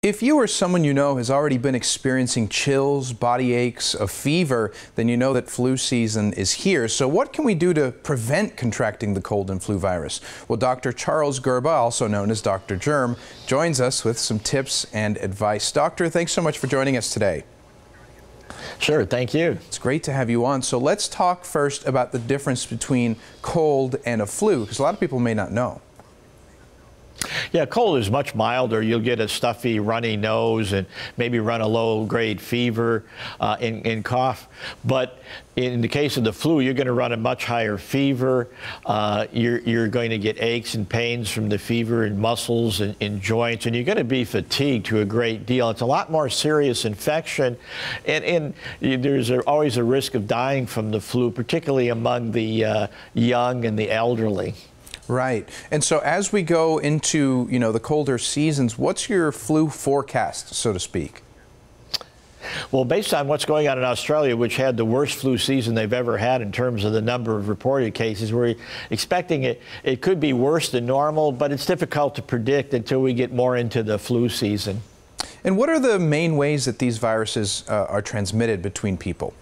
If you or someone you know has already been experiencing chills, body aches, a fever, then you know that flu season is here. So what can we do to prevent contracting the cold and flu virus? Well, Dr. Charles Gerba, also known as Dr. Germ, joins us with some tips and advice. Doctor, thanks so much for joining us today. Sure, thank you. It's great to have you on. So let's talk first about the difference between cold and a flu, because a lot of people may not know. Yeah, cold is much milder. You'll get a stuffy, runny nose and maybe run a low-grade fever and cough. But in the case of the flu, you're going to run a much higher fever. You're going to get aches and pains from the fever in muscles and in joints, and you're going to be fatigued to a great deal. It's a lot more serious infection, and there's always a risk of dying from the flu, particularly among the young and the elderly. Right. And so as we go into, the colder seasons, what's your flu forecast, so to speak? Well, based on what's going on in Australia, which had the worst flu season they've ever had in terms of the number of reported cases, we're expecting it could be worse than normal, but it's difficult to predict until we get more into the flu season. And what are the main ways that these viruses are transmitted between people?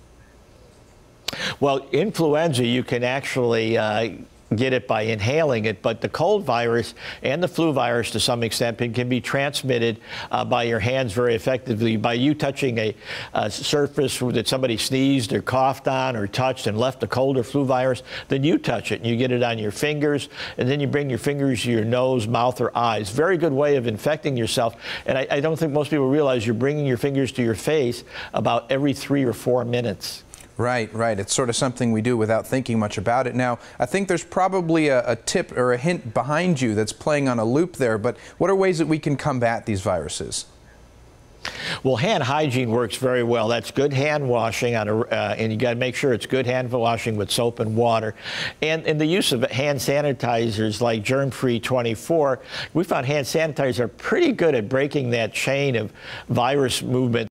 Well, influenza, you can actually get it by inhaling it, but the cold virus and the flu virus to some extent can be transmitted by your hands very effectively by you touching a surface that somebody sneezed or coughed on or touched and left a cold or flu virus. Then you touch it and you get it on your fingers, and then you bring your fingers to your nose, mouth, or eyes. Very good way of infecting yourself, and I don't think most people realize you're bringing your fingers to your face about every 3 or 4 minutes. Right, right. It's sort of something we do without thinking much about it. Now, I think there's probably a tip or a hint behind you that's playing on a loop there, but what are ways that we can combat these viruses? Well, hand hygiene works very well. That's good hand washing, and you got to make sure it's good hand washing with soap and water. And the use of hand sanitizers like Germ-Free 24, we found hand sanitizers are pretty good at breaking that chain of virus movement.